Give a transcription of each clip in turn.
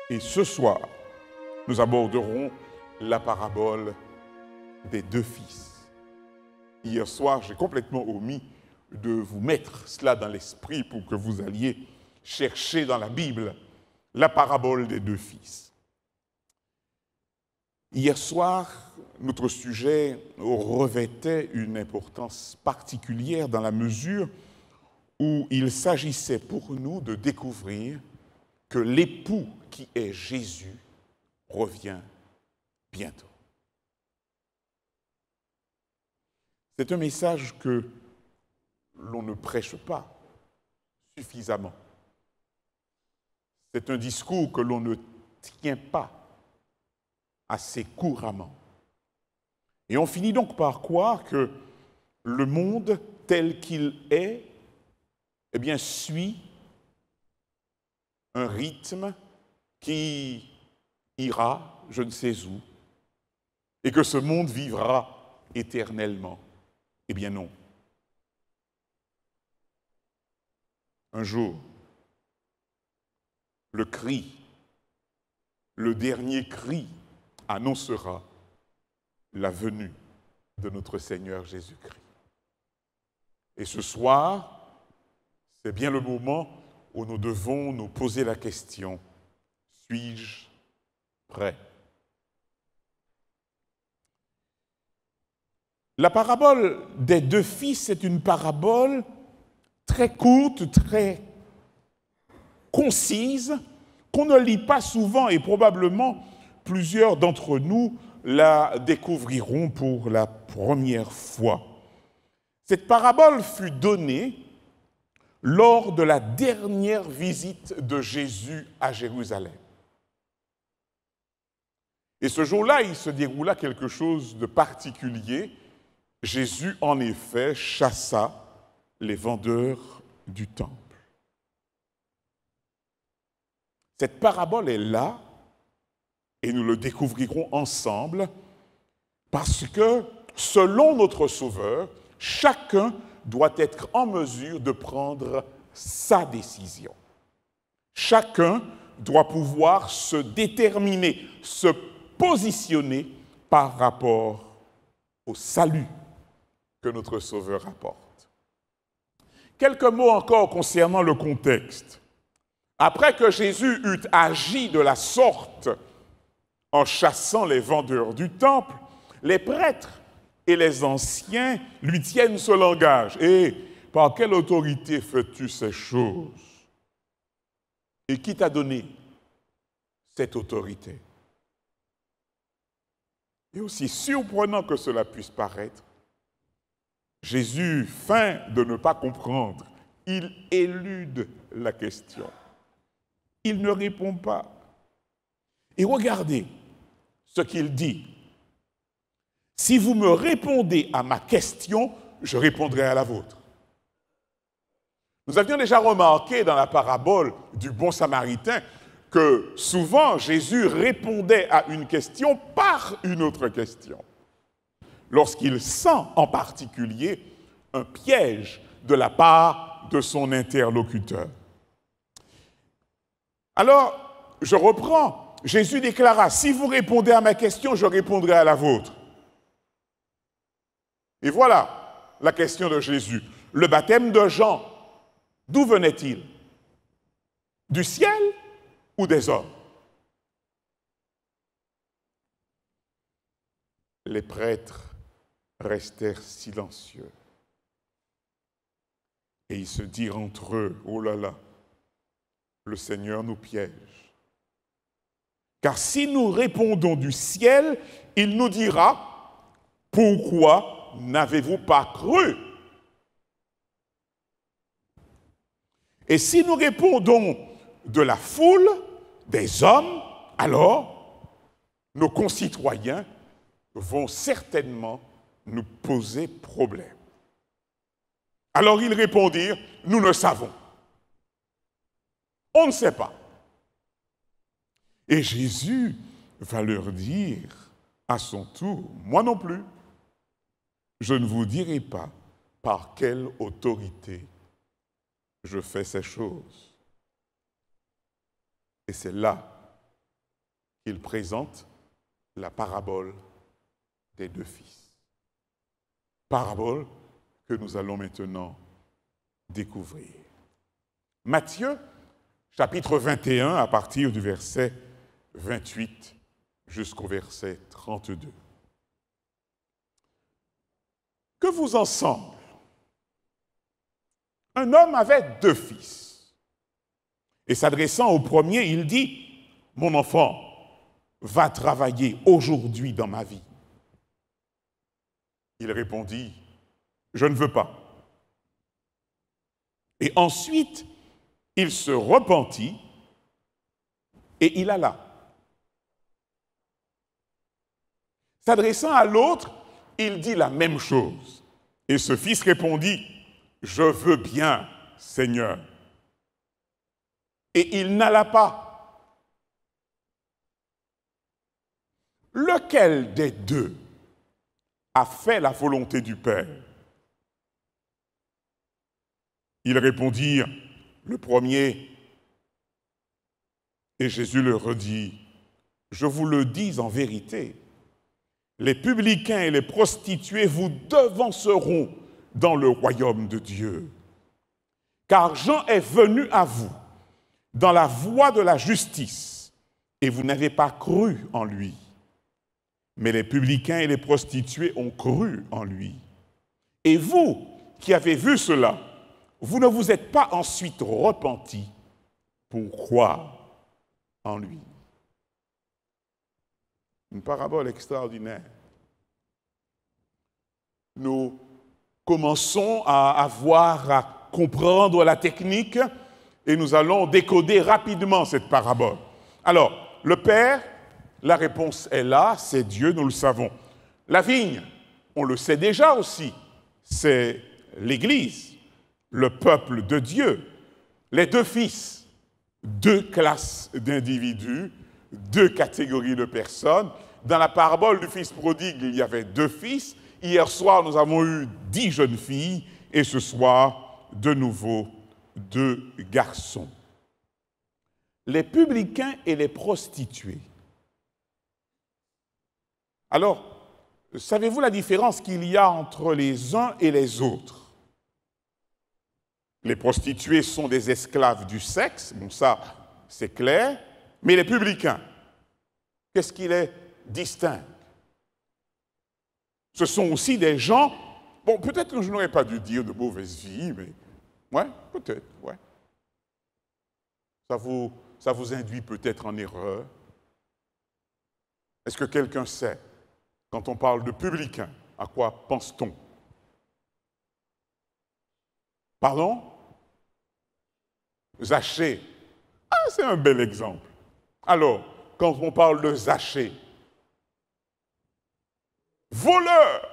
Et ce soir, nous aborderons la parabole des deux fils. Hier soir, j'ai complètement omis de vous mettre cela dans l'esprit pour que vous alliez chercher dans la Bible la parabole des deux fils. Hier soir, notre sujet revêtait une importance particulière dans la mesure où il s'agissait pour nous de découvrir que l'époux qui est Jésus revient bientôt. C'est un message que l'on ne prêche pas suffisamment. C'est un discours que l'on ne tient pas assez couramment. Et on finit donc par croire que le monde tel qu'il est, eh bien, suit un rythme qui ira je ne sais où, et que ce monde vivra éternellement. Eh bien non. Un jour, le dernier cri, annoncera la venue de notre Seigneur Jésus-Christ. Et ce soir, c'est bien le moment où nous devons nous poser la question, suis-je prêt? La parabole des deux fils est une parabole très courte, très concise, qu'on ne lit pas souvent et probablement plusieurs d'entre nous la découvriront pour la première fois. Cette parabole fut donnée lors de la dernière visite de Jésus à Jérusalem. Et ce jour-là, il se déroula quelque chose de particulier. Jésus, en effet, chassa les vendeurs du temple. Cette parabole est là, et nous le découvrirons ensemble, parce que, selon notre Sauveur, chacun doit être en mesure de prendre sa décision. Chacun doit pouvoir se déterminer, se positionner par rapport au salut que notre Sauveur apporte. Quelques mots encore concernant le contexte. Après que Jésus eut agi de la sorte en chassant les vendeurs du temple, les prêtres et les anciens lui tiennent ce langage. « Et par quelle autorité fais-tu ces choses? Et qui t'a donné cette autorité ?» Et aussi surprenant que cela puisse paraître, Jésus feint de ne pas comprendre. Il élude la question. Il ne répond pas. Et regardez ce qu'il dit. « Si vous me répondez à ma question, je répondrai à la vôtre. » Nous avions déjà remarqué dans la parabole du bon Samaritain que souvent Jésus répondait à une question par une autre question. Lorsqu'il sent en particulier un piège de la part de son interlocuteur. Alors, je reprends. Jésus déclara, « Si vous répondez à ma question, je répondrai à la vôtre. » Et voilà la question de Jésus. Le baptême de Jean, d'où venait-il? Du ciel ou des hommes? Les prêtres restèrent silencieux. Et ils se dirent entre eux, « Oh là là, le Seigneur nous piège. Car si nous répondons du ciel, il nous dira, « Pourquoi n'avez-vous pas cru? » Et si nous répondons de la foule, des hommes, alors nos concitoyens vont certainement nous poser problème. Alors ils répondirent, « Nous ne savons. » On ne sait pas. Et Jésus va leur dire à son tour, « Moi non plus, je ne vous dirai pas par quelle autorité je fais ces choses. » Et c'est là il présente la parabole des deux fils. Parabole que nous allons maintenant découvrir. Matthieu, chapitre 21, à partir du verset 28 jusqu'au verset 32. Que vous en semble? Un homme avait deux fils. Et s'adressant au premier, il dit, « Mon enfant, va travailler aujourd'hui dans ma vie. » Il répondit, « Je ne veux pas. » Et ensuite, il se repentit et il alla. S'adressant à l'autre, il dit la même chose. Et ce fils répondit, « Je veux bien, Seigneur. » Et il n'alla pas. Lequel des deux a fait la volonté du Père? Ils répondirent, le premier. Et Jésus leur redit, « Je vous le dis en vérité, les publicains et les prostituées vous devanceront dans le royaume de Dieu. Car Jean est venu à vous dans la voie de la justice, et vous n'avez pas cru en lui. Mais les publicains et les prostituées ont cru en lui. Et vous, qui avez vu cela, vous ne vous êtes pas ensuite repentis pour croire en lui. » Une parabole extraordinaire. Nous commençons à comprendre la technique et nous allons décoder rapidement cette parabole. Alors, le Père, la réponse est là, c'est Dieu, nous le savons. La vigne, on le sait déjà aussi, c'est l'Église, le peuple de Dieu. Les deux fils, deux classes d'individus, deux catégories de personnes. Dans la parabole du fils prodigue, il y avait deux fils. Hier soir, nous avons eu 10 jeunes filles et ce soir, de nouveau, 2 garçons. Les publicains et les prostituées. Alors, savez-vous la différence qu'il y a entre les uns et les autres? Les prostituées sont des esclaves du sexe, bon ça, c'est clair, mais les publicains, qu'est-ce qui les distingue? Ce sont aussi des gens, bon, peut-être que je n'aurais pas dû dire de mauvaise vie, mais, ouais, peut-être, ouais. Ça vous induit peut-être en erreur. Est-ce que quelqu'un sait, quand on parle de publicain, à quoi pense-t-on? Pardon? Zachée. Ah, c'est un bel exemple. Alors, quand on parle de Zachée, voleur,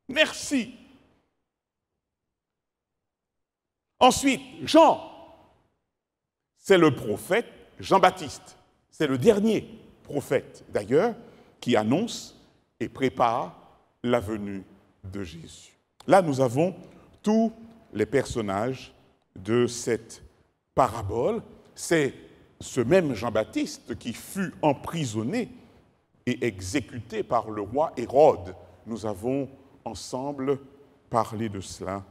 merci. Ensuite, Jean, c'est le prophète Jean-Baptiste. C'est le dernier prophète, d'ailleurs, qui annonce et prépare la venue de Jésus. Là, nous avons tous les personnages de cette parabole. C'est ce même Jean-Baptiste qui fut emprisonné et exécuté par le roi Hérode. Nous avons ensemble parlé de cela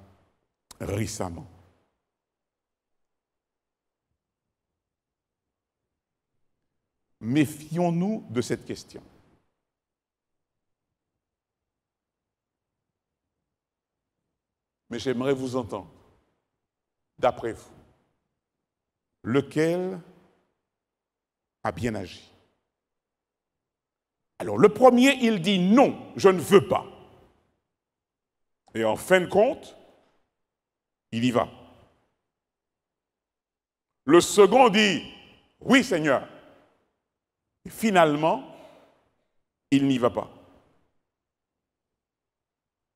récemment. Méfions-nous de cette question. Mais j'aimerais vous entendre. D'après vous, lequel a bien agi? Alors, le premier, il dit non, je ne veux pas. Et en fin de compte, il y va. Le second dit oui, Seigneur. Et finalement, il n'y va pas.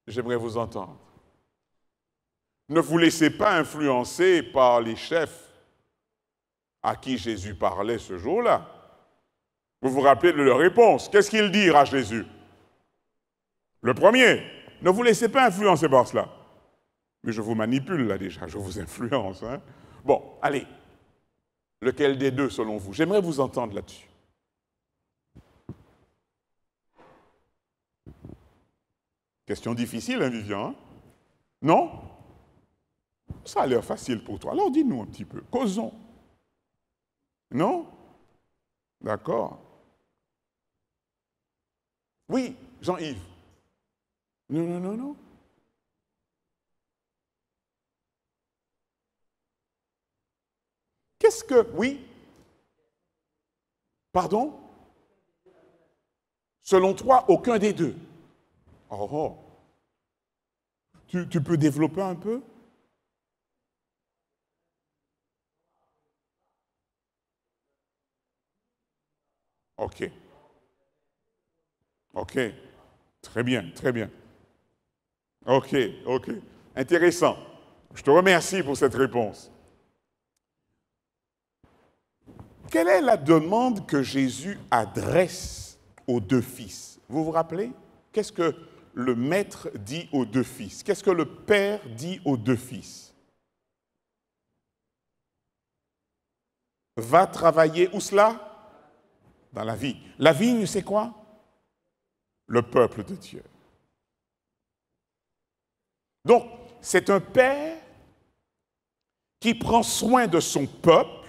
J'aimerais vous entendre. Ne vous laissez pas influencer par les chefs à qui Jésus parlait ce jour-là. Vous vous rappelez de leur réponse. Qu'est-ce qu'ils dirent à Jésus? Le premier, ne vous laissez pas influencer par cela. Mais je vous manipule là déjà, je vous influence. Hein? Bon, allez. Lequel des deux selon vous? J'aimerais vous entendre là-dessus. Question difficile, hein, Vivian? Hein? Non? Ça a l'air facile pour toi. Alors dis-nous un petit peu. Causons. Non? D'accord. Oui, Jean-Yves. Non, non, non, non. Qu'est-ce que... Oui? Pardon? Selon toi, aucun des deux. Oh, oh. Tu peux développer un peu? OK. OK. Très bien, très bien. OK, OK. Intéressant. Je te remercie pour cette réponse. Quelle est la demande que Jésus adresse aux deux fils? Vous vous rappelez? Qu'est-ce que le maître dit aux deux fils? Qu'est-ce que le père dit aux deux fils? Va travailler où cela? Dans la vigne. La vigne, c'est quoi? Le peuple de Dieu. Donc, c'est un père qui prend soin de son peuple,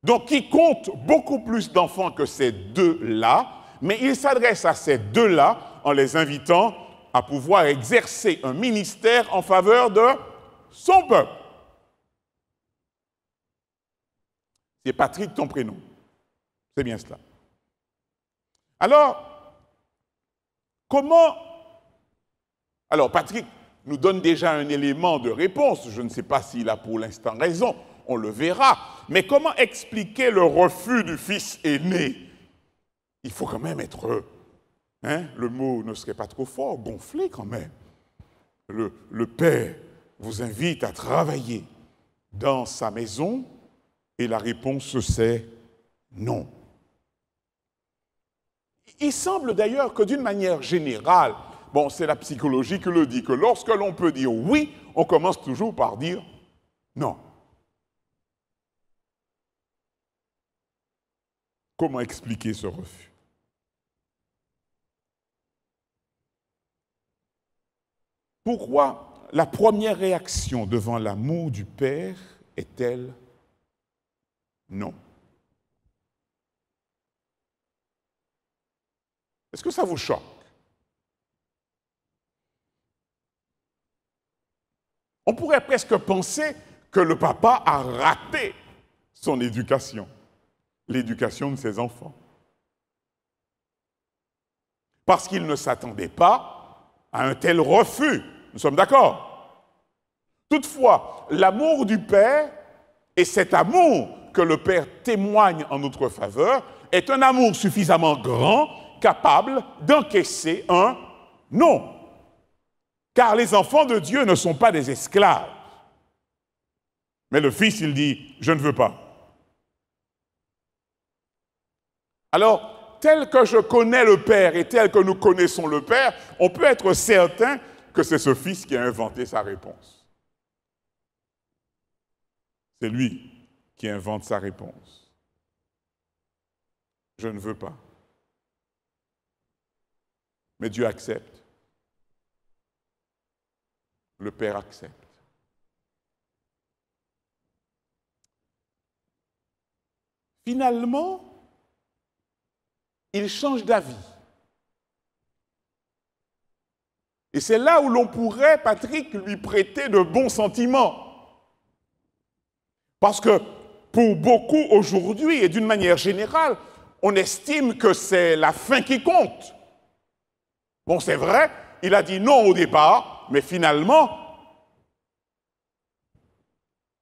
donc qui compte beaucoup plus d'enfants que ces deux-là, mais il s'adresse à ces deux-là en les invitant à pouvoir exercer un ministère en faveur de son peuple. C'est Patrick ton prénom. C'est bien cela. Alors, comment... Alors, Patrick nous donne déjà un élément de réponse. Je ne sais pas s'il a pour l'instant raison. On le verra. Mais comment expliquer le refus du fils aîné? Il faut quand même être... Hein, le mot ne serait pas trop fort, gonflé quand même. Le père vous invite à travailler dans sa maison et la réponse c'est non. Il semble d'ailleurs que d'une manière générale, bon, c'est la psychologie qui le dit, que lorsque l'on peut dire oui, on commence toujours par dire non. Comment expliquer ce refus? Pourquoi la première réaction devant l'amour du Père est-elle non? Est-ce que ça vous choque? On pourrait presque penser que le papa a raté son éducation, l'éducation de ses enfants. Parce qu'il ne s'attendait pas à un tel refus. Nous sommes d'accord? Toutefois, l'amour du Père et cet amour que le Père témoigne en notre faveur est un amour suffisamment grand, capable d'encaisser un non. Car les enfants de Dieu ne sont pas des esclaves. Mais le Fils, il dit, je ne veux pas. Alors, tel que je connais le Père et tel que nous connaissons le Père, on peut être certain que c'est ce Fils qui a inventé sa réponse. C'est lui qui invente sa réponse. Je ne veux pas. Mais Dieu accepte. Le Père accepte. Finalement, il change d'avis. Et c'est là où l'on pourrait, Patrick, lui prêter de bons sentiments. Parce que pour beaucoup aujourd'hui, et d'une manière générale, on estime que c'est la fin qui compte. Bon, c'est vrai, il a dit non au départ, mais finalement,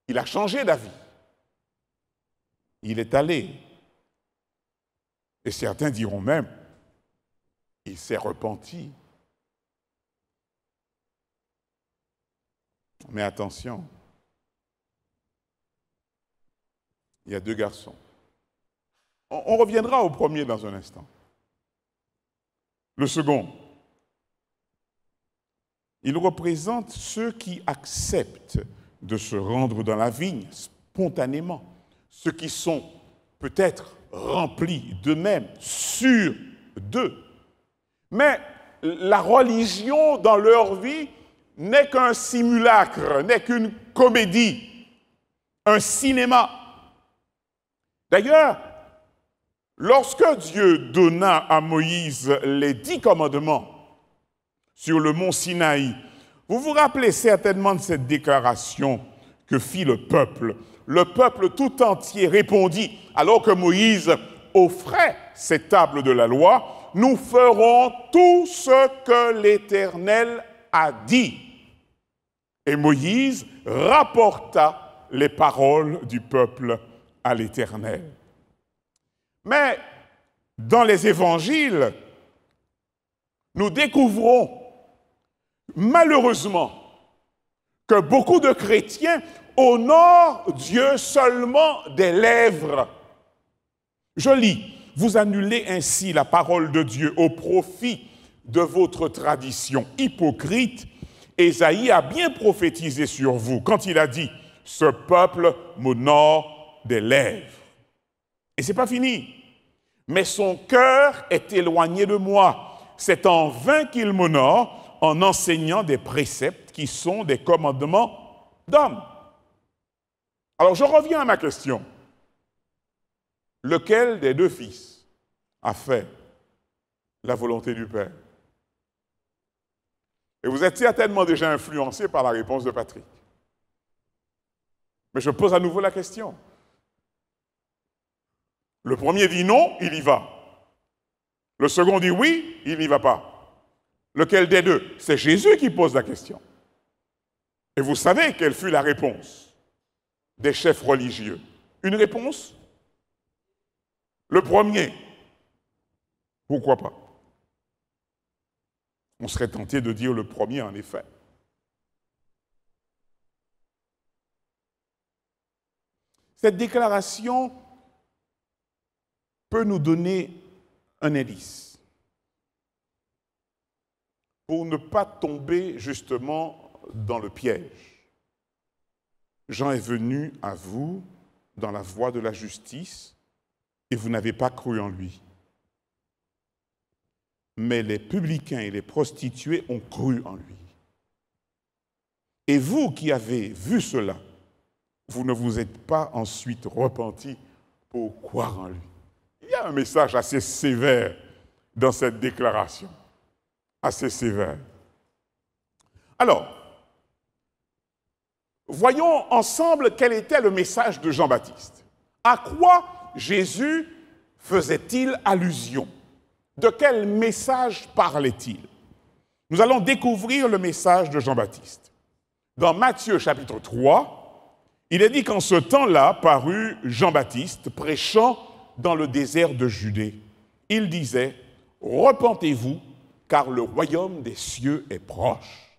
il a changé d'avis. Il est allé. Et certains diront même, il s'est repenti. Mais attention, il y a deux garçons. On reviendra au premier dans un instant. Le second, il représente ceux qui acceptent de se rendre dans la vigne spontanément, ceux qui sont peut-être remplis d'eux-mêmes, sûrs d'eux. Mais la religion dans leur vie n'est qu'un simulacre, n'est qu'une comédie, un cinéma. D'ailleurs, lorsque Dieu donna à Moïse les 10 commandements sur le mont Sinaï, vous vous rappelez certainement de cette déclaration que fit le peuple. Le peuple tout entier répondit, alors que Moïse offrait ces tables de la loi, « Nous ferons tout ce que l'Éternel a dit. » Et Moïse rapporta les paroles du peuple à l'Éternel. Mais dans les évangiles, nous découvrons malheureusement que beaucoup de chrétiens honorent Dieu seulement des lèvres. Je lis, vous annulez ainsi la parole de Dieu au profit de votre tradition hypocrite. Ésaïe a bien prophétisé sur vous quand il a dit « Ce peuple m'honore des lèvres ». Et ce n'est pas fini. « Mais son cœur est éloigné de moi. C'est en vain qu'il m'honore en enseignant des préceptes qui sont des commandements d'hommes. » Alors je reviens à ma question. Lequel des deux fils a fait la volonté du Père? Et vous êtes certainement déjà influencé par la réponse de Patrick. Mais je pose à nouveau la question. Le premier dit non, il y va. Le second dit oui, il n'y va pas. Lequel des deux? C'est Jésus qui pose la question. Et vous savez quelle fut la réponse des chefs religieux? Une réponse? Le premier. Pourquoi pas? On serait tenté de dire le premier en effet. Cette déclaration peut nous donner un indice pour ne pas tomber justement dans le piège. Jean est venu à vous dans la voie de la justice et vous n'avez pas cru en lui. Mais les publicains et les prostituées ont cru en lui. Et vous qui avez vu cela, vous ne vous êtes pas ensuite repentis pour croire en lui. Il y a un message assez sévère dans cette déclaration, assez sévère. Alors, voyons ensemble quel était le message de Jean-Baptiste. À quoi Jésus faisait-il allusion? De quel message parlait-il? Nous allons découvrir le message de Jean-Baptiste. Dans Matthieu chapitre 3, il est dit qu'en ce temps-là parut Jean-Baptiste prêchant dans le désert de Judée. Il disait « Repentez-vous, car le royaume des cieux est proche. »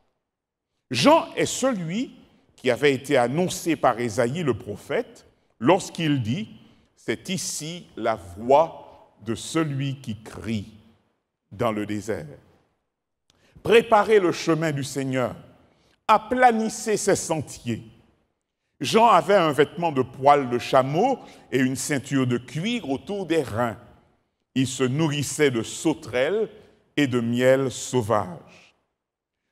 Jean est celui qui avait été annoncé par Ésaïe le prophète lorsqu'il dit « C'est ici la voix de celui qui crie dans le désert. Préparez le chemin du Seigneur, aplanissez ses sentiers. » Jean avait un vêtement de poil de chameau et une ceinture de cuir autour des reins. Il se nourrissait de sauterelles et de miel sauvage.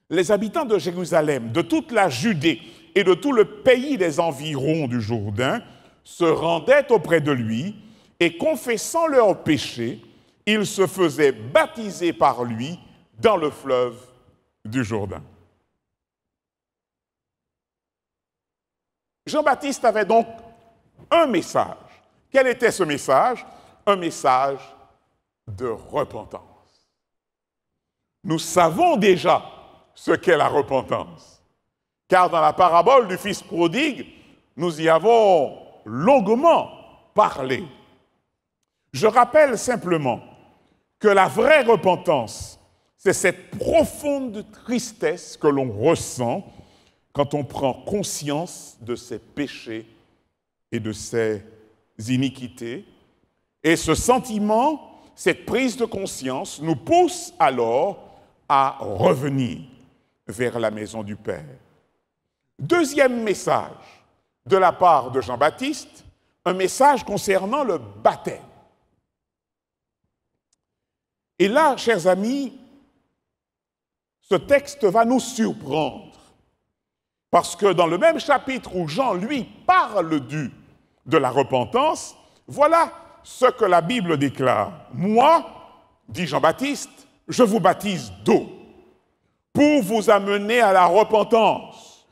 Les habitants de Jérusalem, de toute la Judée et de tout le pays des environs du Jourdain se rendaient auprès de lui et confessant leurs péchés, ils se faisaient baptiser par lui dans le fleuve du Jourdain. Jean-Baptiste avait donc un message. Quel était ce message? Un message de repentance. Nous savons déjà ce qu'est la repentance, car dans la parabole du fils prodigue, nous y avons longuement parlé. Je rappelle simplement que la vraie repentance, c'est cette profonde tristesse que l'on ressent quand on prend conscience de ses péchés et de ses iniquités. Et ce sentiment, cette prise de conscience nous pousse alors à revenir vers la maison du Père. Deuxième message de la part de Jean-Baptiste, un message concernant le baptême. Et là, chers amis, ce texte va nous surprendre. Parce que dans le même chapitre où Jean, lui, parle de la repentance, voilà ce que la Bible déclare. Moi, dit Jean-Baptiste, je vous baptise d'eau pour vous amener à la repentance.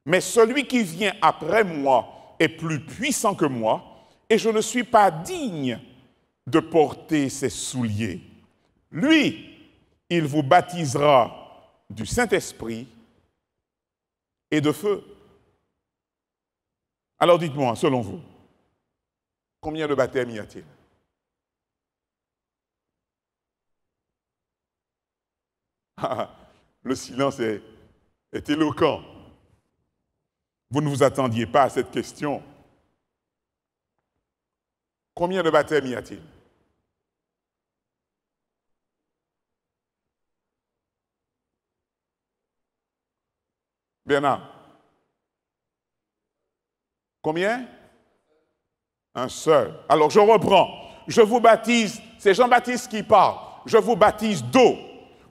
Mais celui qui vient après moi est plus puissant que moi, et je ne suis pas digne de porter ses souliers. Lui, il vous baptisera du Saint-Esprit et de feu. Alors dites-moi, selon vous, combien de baptêmes y a-t-il? Le silence est éloquent. Vous ne vous attendiez pas à cette question. Combien de baptêmes y a-t-il? Bernard? Combien? Un seul. Alors je reprends. Je vous baptise, c'est Jean-Baptiste qui parle. Je vous baptise d'eau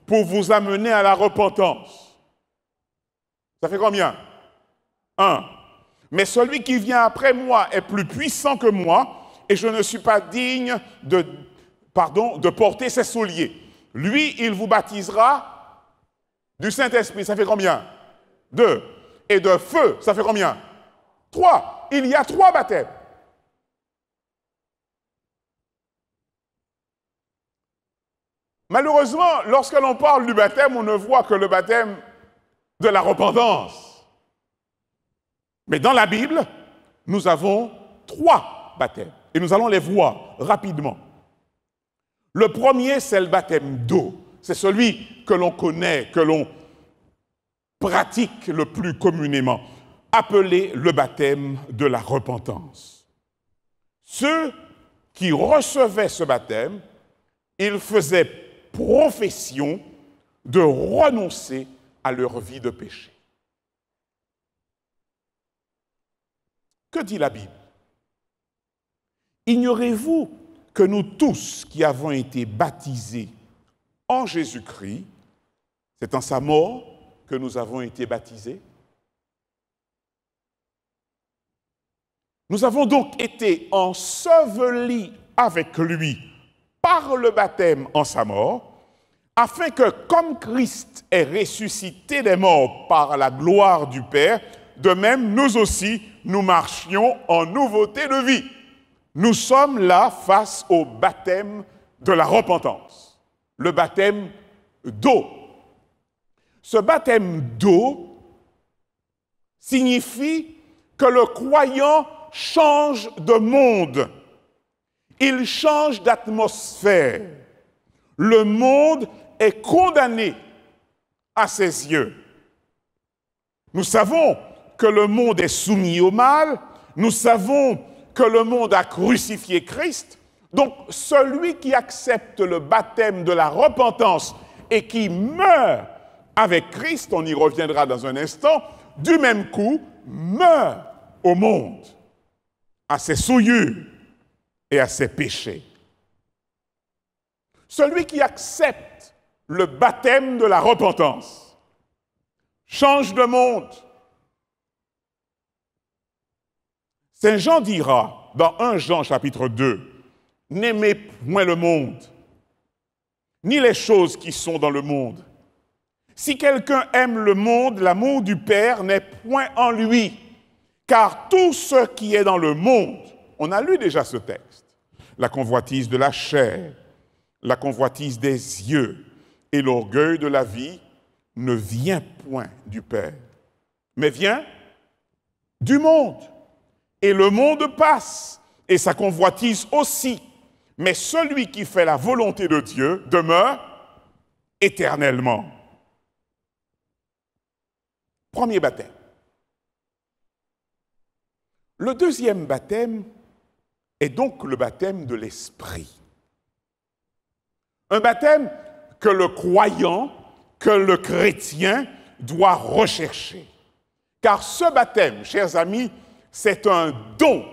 pour vous amener à la repentance. Ça fait combien? Un. Mais celui qui vient après moi est plus puissant que moi et je ne suis pas digne de porter ses souliers. Lui, il vous baptisera du Saint-Esprit. Ça fait combien? 2. Et de feu, ça fait combien? 3. Il y a 3 baptêmes. Malheureusement, lorsque l'on parle du baptême, on ne voit que le baptême de la repentance. Mais dans la Bible, nous avons 3 baptêmes. Et nous allons les voir rapidement. Le premier, c'est le baptême d'eau. C'est celui que l'on connaît, que l'on pratique le plus communément, appelé le baptême de la repentance. Ceux qui recevaient ce baptême, ils faisaient profession de renoncer à leur vie de péché. Que dit la Bible? Ignorez-vous que nous tous qui avons été baptisés en Jésus-Christ, c'est en sa mort que nous avons été baptisés? Nous avons donc été ensevelis avec lui par le baptême en sa mort, afin que, comme Christ est ressuscité des morts par la gloire du Père, de même, nous aussi, nous marchions en nouveauté de vie. Nous sommes là face au baptême de la repentance, le baptême d'eau. Ce baptême d'eau signifie que le croyant change de monde. Il change d'atmosphère. Le monde est condamné à ses yeux. Nous savons que le monde est soumis au mal. Nous savons que le monde a crucifié Christ. Donc, celui qui accepte le baptême de la repentance et qui meurt avec Christ, on y reviendra dans un instant, du même coup, meurt au monde, à ses souillures et à ses péchés. Celui qui accepte le baptême de la repentance change de monde. Saint Jean dira dans 1 Jean chapitre 2, « N'aimez point le monde, ni les choses qui sont dans le monde. Si quelqu'un aime le monde, l'amour du Père n'est point en lui. Car tout ce qui est dans le monde, on a lu déjà ce texte, la convoitise de la chair, la convoitise des yeux et l'orgueil de la vie ne vient point du Père, mais vient du monde. Et le monde passe, et sa convoitise aussi. Mais celui qui fait la volonté de Dieu demeure éternellement. Premier baptême. Le deuxième baptême est donc le baptême de l'Esprit. Un baptême que le croyant, que le chrétien doit rechercher. Car ce baptême, chers amis, c'est un don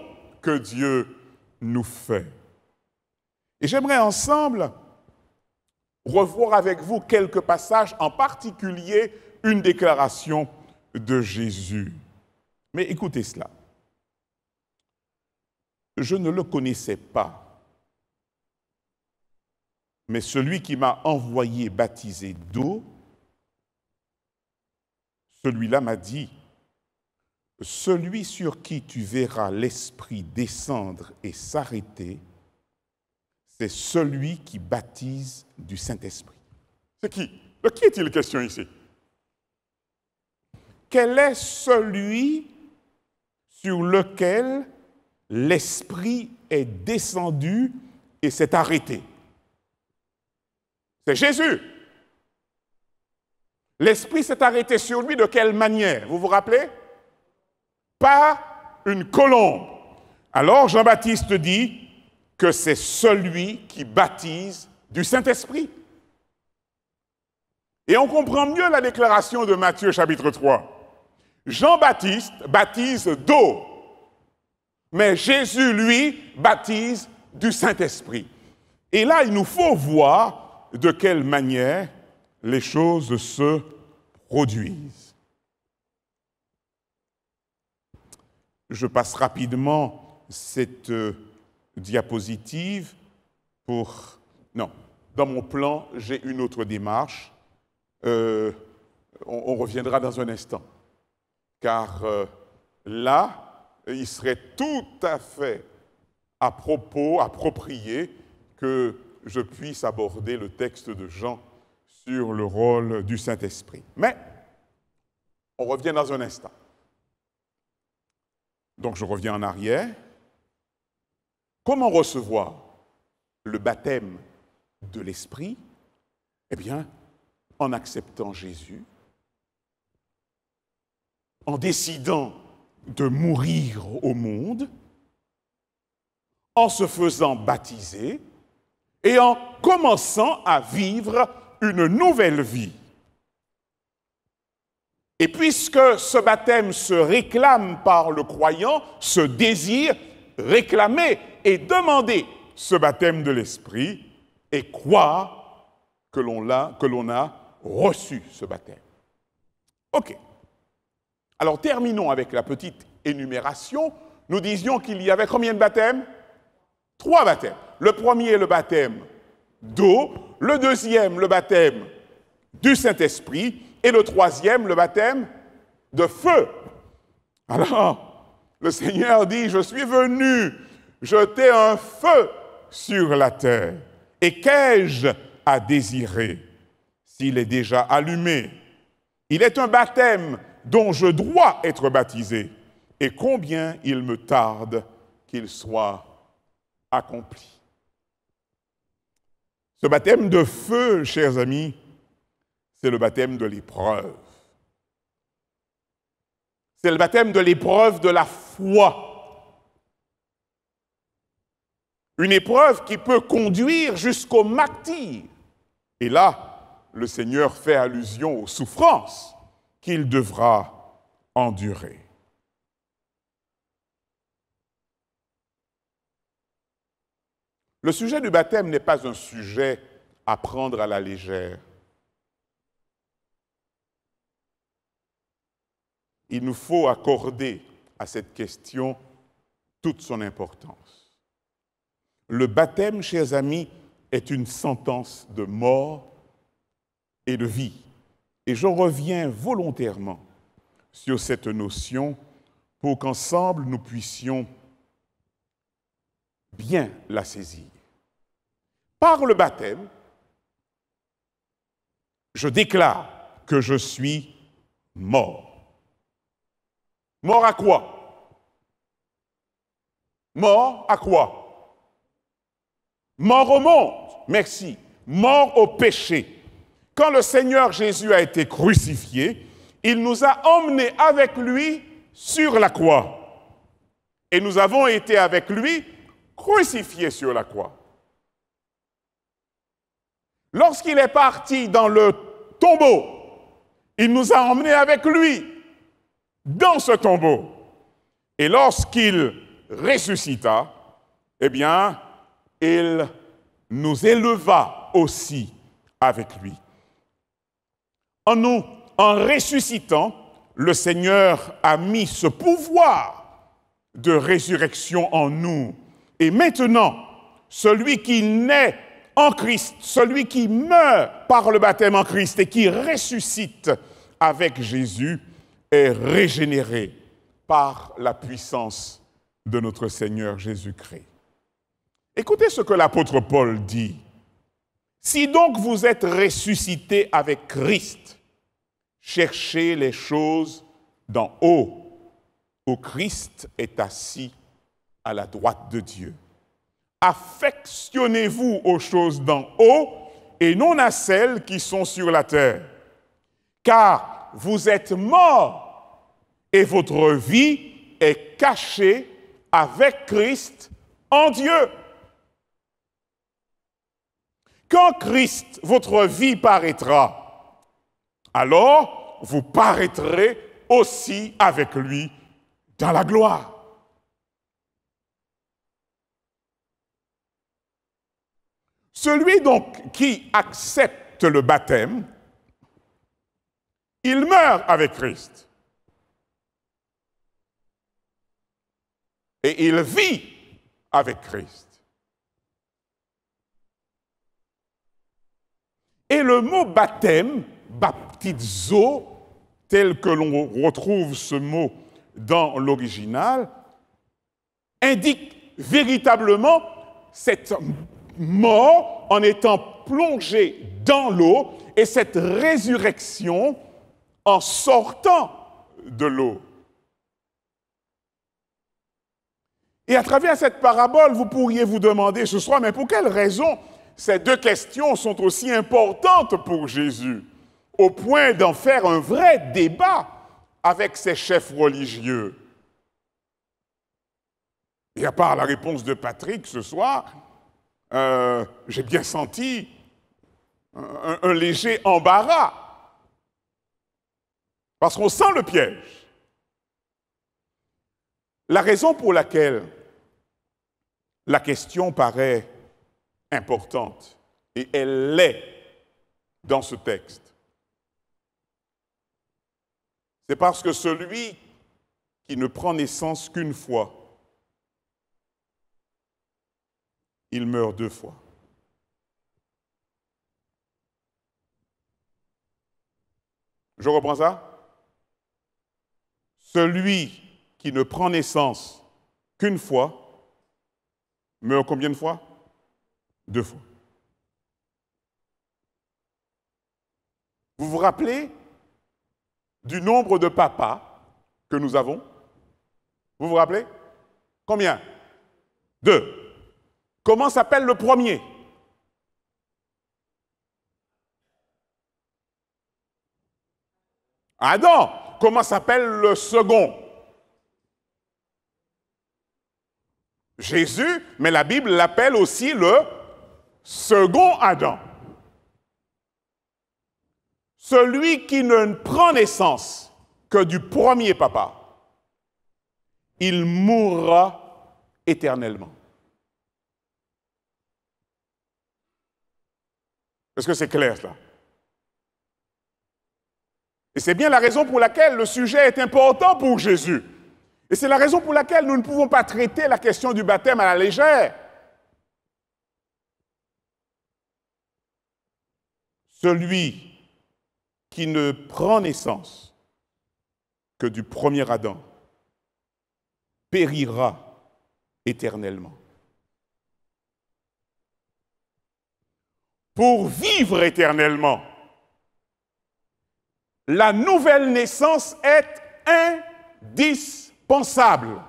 que Dieu nous fait. Et j'aimerais ensemble revoir avec vous quelques passages, en particulier une déclaration de Jésus. Mais écoutez cela. Je ne le connaissais pas, mais celui qui m'a envoyé baptiser d'eau, celui-là m'a dit, celui sur qui tu verras l'Esprit descendre et s'arrêter, c'est celui qui baptise du Saint-Esprit. C'est qui? De qui est-il question ici? Quel est celui sur lequel l'Esprit est descendu et s'est arrêté? C'est Jésus. L'Esprit s'est arrêté sur lui de quelle manière? Vous vous rappelez? Par une colombe. Alors Jean-Baptiste dit que c'est celui qui baptise du Saint-Esprit. Et on comprend mieux la déclaration de Matthieu chapitre 3. Jean-Baptiste baptise d'eau, mais Jésus, lui, baptise du Saint-Esprit. Et là, il nous faut voir de quelle manière les choses se produisent. Je passe rapidement cette diapositive pour... Non, dans mon plan, j'ai une autre démarche. On reviendra dans un instant. Car là, il serait tout à fait approprié que je puisse aborder le texte de Jean sur le rôle du Saint-Esprit. Mais, on revient dans un instant. Donc, je reviens en arrière. Comment recevoir le baptême de l'Esprit? Eh bien, en acceptant Jésus, en décidant de mourir au monde, en se faisant baptiser et en commençant à vivre une nouvelle vie. Et puisque ce baptême se réclame par le croyant, ce désir réclamer et demander ce baptême de l'Esprit et croire que l'on a reçu ce baptême. OK. Alors terminons avec la petite énumération. Nous disions qu'il y avait combien de baptêmes? 3 baptêmes. Le premier, le baptême d'eau. Le deuxième, le baptême du Saint-Esprit. Et le troisième, le baptême de feu. Alors, le Seigneur dit, je suis venu jeter un feu sur la terre. Et qu'ai-je à désirer s'il est déjà allumé? Il est un baptême dont je dois être baptisé. Et combien il me tarde qu'il soit accompli. Ce baptême de feu, chers amis, c'est le baptême de l'épreuve. C'est le baptême de l'épreuve de la foi. Une épreuve qui peut conduire jusqu'au martyre. Et là, le Seigneur fait allusion aux souffrances qu'il devra endurer. Le sujet du baptême n'est pas un sujet à prendre à la légère. Il nous faut accorder à cette question toute son importance. Le baptême, chers amis, est une sentence de mort et de vie. Et je reviens volontairement sur cette notion pour qu'ensemble nous puissions bien la saisir. Par le baptême, je déclare que je suis mort. Mort à quoi? Mort à quoi? Mort au monde, merci. Mort au péché. Quand le Seigneur Jésus a été crucifié, il nous a emmenés avec lui sur la croix. Et nous avons été avec lui crucifiés sur la croix. Lorsqu'il est parti dans le tombeau, il nous a emmenés avec lui dans ce tombeau. Et lorsqu'il ressuscita, eh bien, il nous éleva aussi avec lui. En ressuscitant, le Seigneur a mis ce pouvoir de résurrection en nous. Et maintenant, celui qui naît en Christ, celui qui meurt par le baptême en Christ et qui ressuscite avec Jésus, est régénéré par la puissance de notre Seigneur Jésus-Christ. Écoutez ce que l'apôtre Paul dit. « Si donc vous êtes ressuscités avec Christ, cherchez les choses d'en haut, où Christ est assis à la droite de Dieu. Affectionnez-vous aux choses d'en haut et non à celles qui sont sur la terre. Car vous êtes morts et votre vie est cachée avec Christ en Dieu. Quand Christ, votre vie, paraîtra, alors vous paraîtrez aussi avec lui dans la gloire. » Celui donc qui accepte le baptême, il meurt avec Christ. Et il vit avec Christ. Et le mot baptême, baptizo, tel que l'on retrouve ce mot dans l'original, indique véritablement cette mort en étant plongé dans l'eau et cette résurrection en sortant de l'eau. Et à travers cette parabole, vous pourriez vous demander ce soir, mais pour quelle raison ces deux questions sont aussi importantes pour Jésus, au point d'en faire un vrai débat avec ses chefs religieux? Et à part la réponse de Patrick ce soir, j'ai bien senti un léger embarras, parce qu'on sent le piège. La raison pour laquelle la question paraît importante, et elle l'est dans ce texte, c'est parce que celui qui ne prend naissance qu'une fois, il meurt deux fois. Je reprends ça. Celui qui ne prend naissance qu'une fois, meurt combien de fois? Deux fois. Vous vous rappelez du nombre de papas que nous avons? Vous vous rappelez? Combien? Deux. Comment s'appelle le premier? Adam. Comment s'appelle le second? Jésus, mais la Bible l'appelle aussi le second Adam. Celui qui ne prend naissance que du premier papa, il mourra éternellement. Est-ce que c'est clair, cela? Et c'est bien la raison pour laquelle le sujet est important pour Jésus. Et c'est la raison pour laquelle nous ne pouvons pas traiter la question du baptême à la légère. Celui qui ne prend naissance que du premier Adam périra éternellement. Pour vivre éternellement, la nouvelle naissance est indispensable.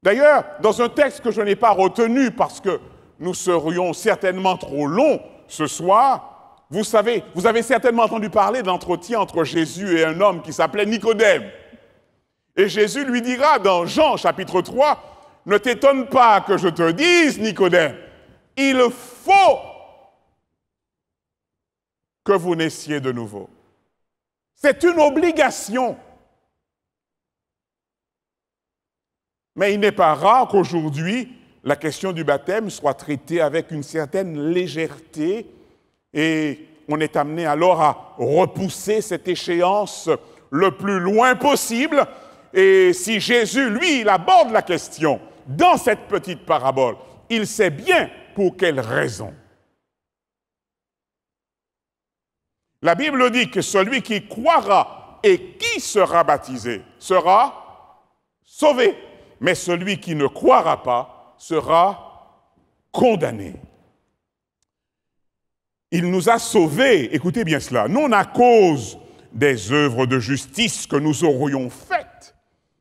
D'ailleurs, dans un texte que je n'ai pas retenu parce que nous serions certainement trop longs ce soir, vous savez, vous avez certainement entendu parler de l'entretien entre Jésus et un homme qui s'appelait Nicodème. Et Jésus lui dira dans Jean chapitre 3, « Ne t'étonne pas que je te dise, Nicodème, il faut que vous naissiez de nouveau. » C'est une obligation. Mais il n'est pas rare qu'aujourd'hui, la question du baptême soit traitée avec une certaine légèreté et on est amené alors à repousser cette échéance le plus loin possible. Et si Jésus, lui, il aborde la question dans cette petite parabole, il sait bien pour quelle raison. La Bible dit que celui qui croira et qui sera baptisé sera sauvé, mais celui qui ne croira pas sera condamné. Il nous a sauvés, écoutez bien cela, non à cause des œuvres de justice que nous aurions faites,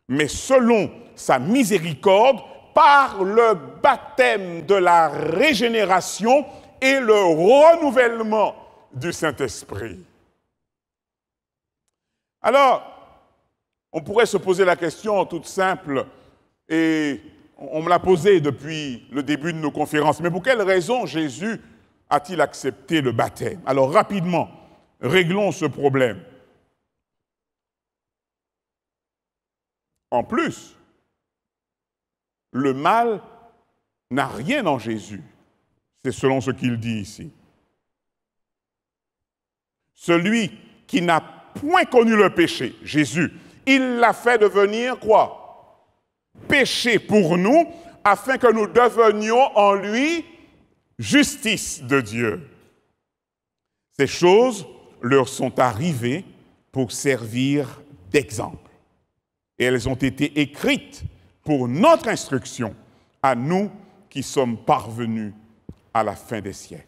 mais selon sa miséricorde, par le baptême de la régénération et le renouvellement du Saint-Esprit. Alors, on pourrait se poser la question toute simple, et on me l'a posée depuis le début de nos conférences, mais pour quelle raison Jésus a-t-il accepté le baptême? Alors, rapidement, réglons ce problème. En plus, le mal n'a rien en Jésus. C'est selon ce qu'il dit ici. Celui qui n'a point connu le péché, Jésus, il l'a fait devenir quoi? Péché pour nous, afin que nous devenions en lui justice de Dieu. Ces choses leur sont arrivées pour servir d'exemple. Et elles ont été écrites pour notre instruction, à nous qui sommes parvenus à la fin des siècles.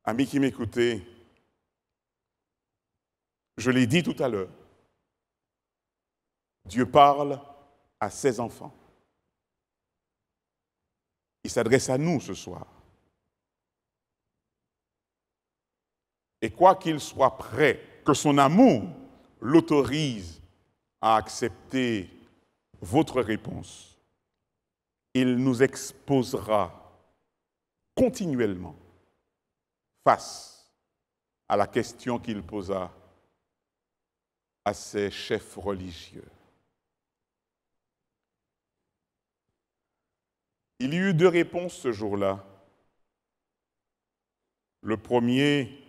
Amis qui m'écoutez, je l'ai dit tout à l'heure, Dieu parle à ses enfants. Il s'adresse à nous ce soir. Et quoi qu'il soit prêt, que son amour l'autorise à accepter votre réponse, il nous exposera continuellement face à la question qu'il posa à ses chefs religieux. Il y eut deux réponses ce jour-là. Le premier,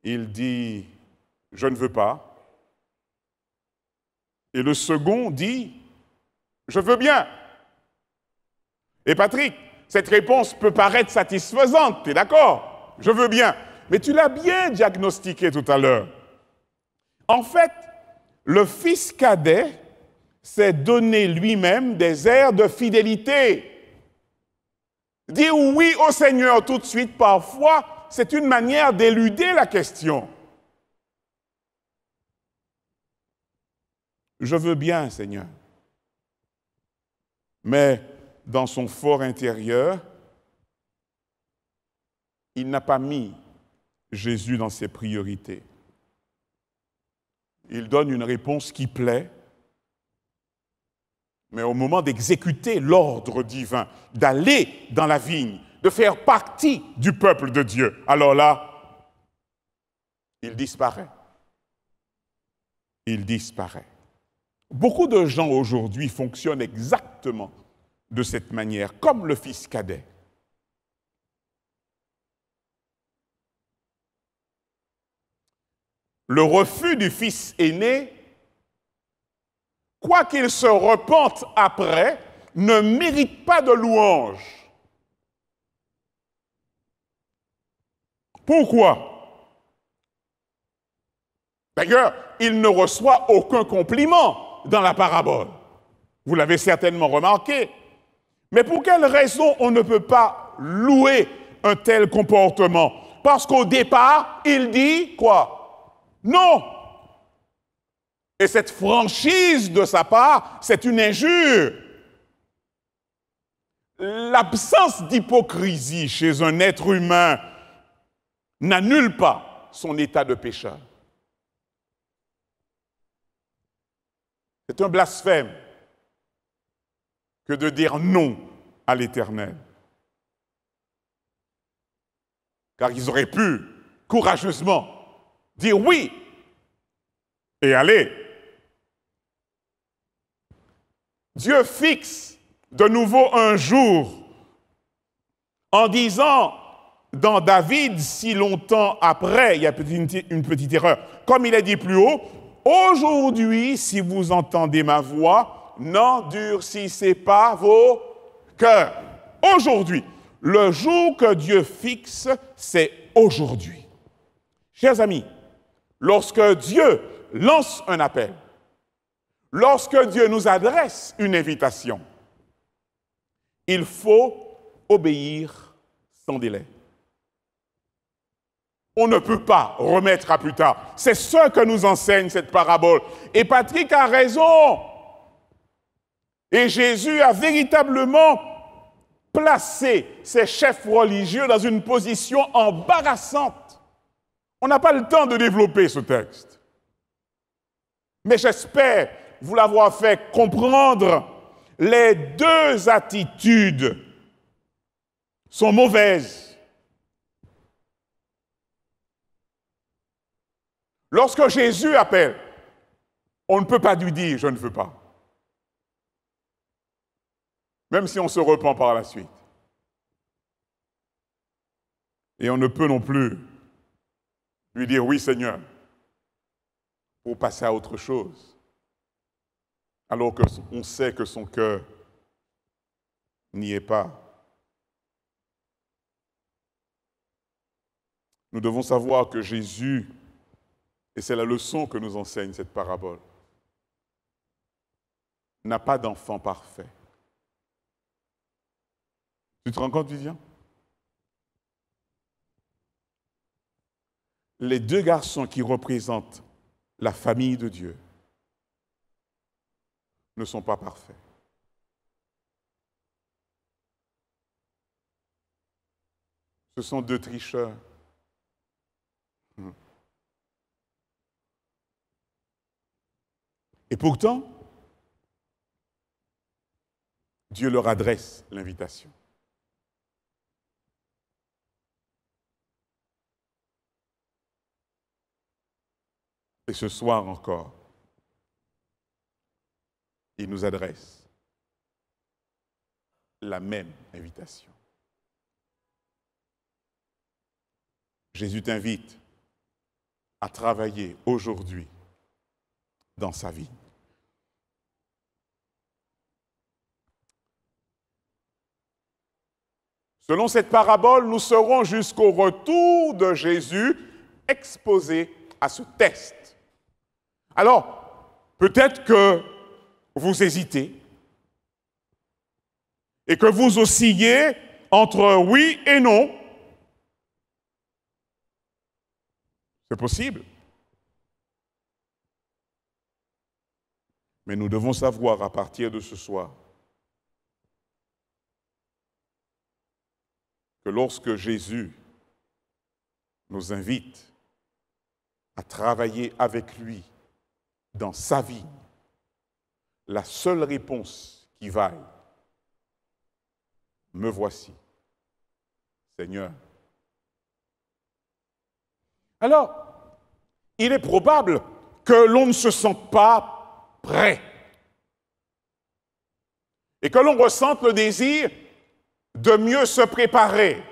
il dit « Je ne veux pas ». Et le second dit « Je veux bien ». Et Patrick, cette réponse peut paraître satisfaisante, tu es d'accord? Je veux bien. Mais tu l'as bien diagnostiqué tout à l'heure. En fait, le fils cadet s'est donné lui-même des airs de fidélité. Dire oui au Seigneur tout de suite, parfois, c'est une manière d'éluder la question. Je veux bien, Seigneur. Mais dans son fort intérieur, il n'a pas mis Jésus dans ses priorités. Il donne une réponse qui plaît, mais au moment d'exécuter l'ordre divin, d'aller dans la vigne, de faire partie du peuple de Dieu, alors là, il disparaît. Il disparaît. Beaucoup de gens aujourd'hui fonctionnent exactement de cette manière, comme le fils cadet. Le refus du fils aîné, quoi qu'il se repente après, ne mérite pas de louange. Pourquoi? D'ailleurs, il ne reçoit aucun compliment dans la parabole. Vous l'avez certainement remarqué. Mais pour quelle raison on ne peut pas louer un tel comportement? Parce qu'au départ, il dit quoi? Non. Et cette franchise de sa part, c'est une injure. L'absence d'hypocrisie chez un être humain n'annule pas son état de pécheur. C'est un blasphème que de dire non à l'Éternel. Car ils auraient pu courageusement dire oui et aller. Dieu fixe de nouveau un jour en disant dans David, si longtemps après, il y a une petite erreur, comme il a dit plus haut, aujourd'hui, si vous entendez ma voix, n'endurcissez pas vos cœurs. Aujourd'hui, le jour que Dieu fixe, c'est aujourd'hui. Chers amis, lorsque Dieu lance un appel, lorsque Dieu nous adresse une invitation, il faut obéir sans délai. On ne peut pas remettre à plus tard. C'est ce que nous enseigne cette parabole. Et Patrick a raison. Et Jésus a véritablement placé ces chefs religieux dans une position embarrassante. On n'a pas le temps de développer ce texte. Mais j'espère vous l'avoir fait comprendre. Les deux attitudes sont mauvaises. Lorsque Jésus appelle, on ne peut pas lui dire « je ne veux pas ». Même si on se repent par la suite. Et on ne peut non plus lui dire « oui Seigneur » pour passer à autre chose. Alors qu'on sait que son cœur n'y est pas. Nous devons savoir que Jésus, et c'est la leçon que nous enseigne cette parabole, n'a pas d'enfant parfait. Tu te rends compte, Vivien? Les deux garçons qui représentent la famille de Dieu ne sont pas parfaits. Ce sont deux tricheurs. Et pourtant, Dieu leur adresse l'invitation. Et ce soir encore, il nous adresse la même invitation. Jésus t'invite à travailler aujourd'hui dans sa vie. Selon cette parabole, nous serons jusqu'au retour de Jésus exposés à ce test. Alors, peut-être que vous hésitez et que vous oscillez entre oui et non. C'est possible. Mais nous devons savoir à partir de ce soir que lorsque Jésus nous invite à travailler avec lui dans sa vie, la seule réponse qui vaille, me voici, Seigneur. Alors, il est probable que l'on ne se sente pas prêt et que l'on ressente le désir de mieux se préparer.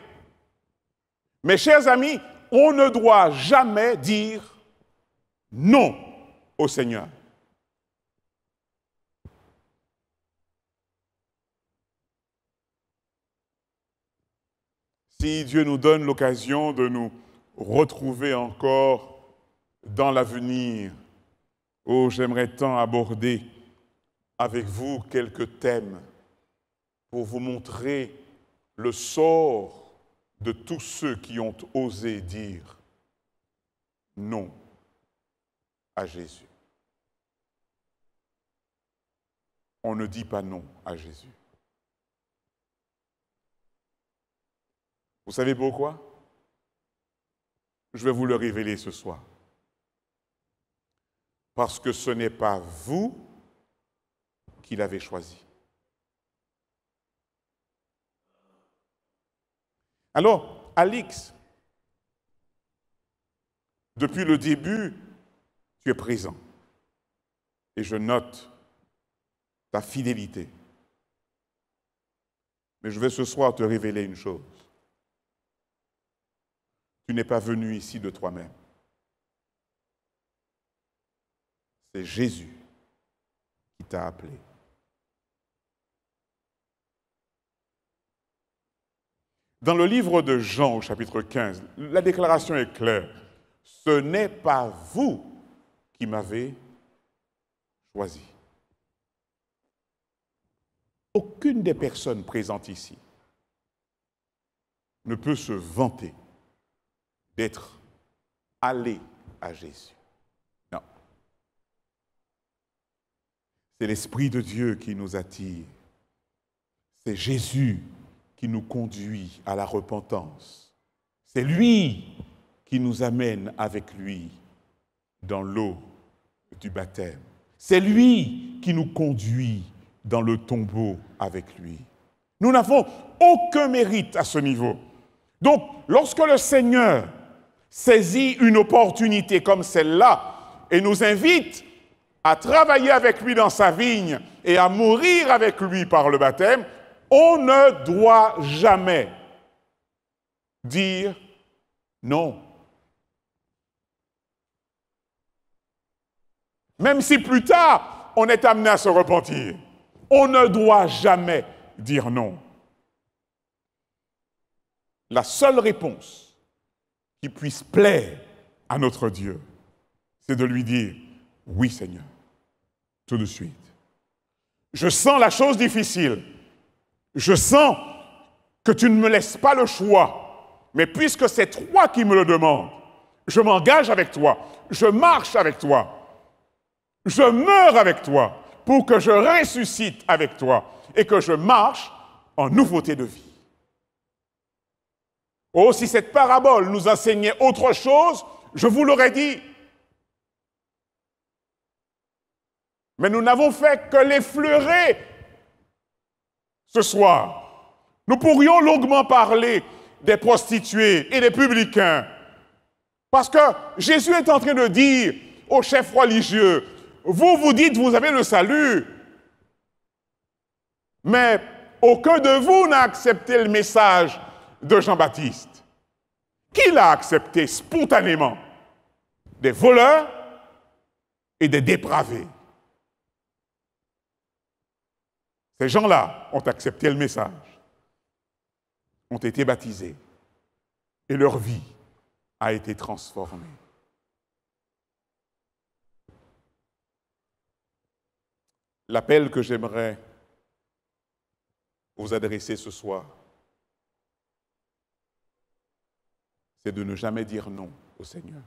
Mes chers amis, on ne doit jamais dire non au Seigneur. Si Dieu nous donne l'occasion de nous retrouver encore dans l'avenir, oh, j'aimerais tant aborder avec vous quelques thèmes pour vous montrer le sort de tous ceux qui ont osé dire non à Jésus. On ne dit pas non à Jésus. Vous savez pourquoi? Je vais vous le révéler ce soir. Parce que ce n'est pas vous qui l'avez choisi. Alors, Alix, depuis le début, tu es présent. Et je note ta fidélité. Mais je vais ce soir te révéler une chose. Tu n'es pas venu ici de toi-même. C'est Jésus qui t'a appelé. Dans le livre de Jean, au chapitre 15, la déclaration est claire. Ce n'est pas vous qui m'avez choisi. Aucune des personnes présentes ici ne peut se vanter d'être allée à Jésus. Non. C'est l'Esprit de Dieu qui nous attire. C'est Jésus qui nous conduit à la repentance. C'est lui qui nous amène avec lui dans l'eau du baptême. C'est lui qui nous conduit dans le tombeau avec lui. Nous n'avons aucun mérite à ce niveau. Donc, lorsque le Seigneur saisit une opportunité comme celle-là et nous invite à travailler avec lui dans sa vigne et à mourir avec lui par le baptême, on ne doit jamais dire non. Même si plus tard, on est amené à se repentir, on ne doit jamais dire non. La seule réponse qui puisse plaire à notre Dieu, c'est de lui dire « Oui, Seigneur », tout de suite. Je sens la chose difficile. Je sens que tu ne me laisses pas le choix, mais puisque c'est toi qui me le demandes, je m'engage avec toi, je marche avec toi, je meurs avec toi pour que je ressuscite avec toi et que je marche en nouveauté de vie. Oh, si cette parabole nous enseignait autre chose, je vous l'aurais dit. Mais nous n'avons fait que l'effleurer ce soir. Nous pourrions longuement parler des prostituées et des publicains. Parce que Jésus est en train de dire aux chefs religieux, vous vous dites, vous avez le salut, mais aucun de vous n'a accepté le message de Jean-Baptiste. Qui l'a accepté spontanément? Des voleurs et des dépravés. Ces gens-là ont accepté le message, ont été baptisés et leur vie a été transformée. L'appel que j'aimerais vous adresser ce soir, c'est de ne jamais dire non au Seigneur.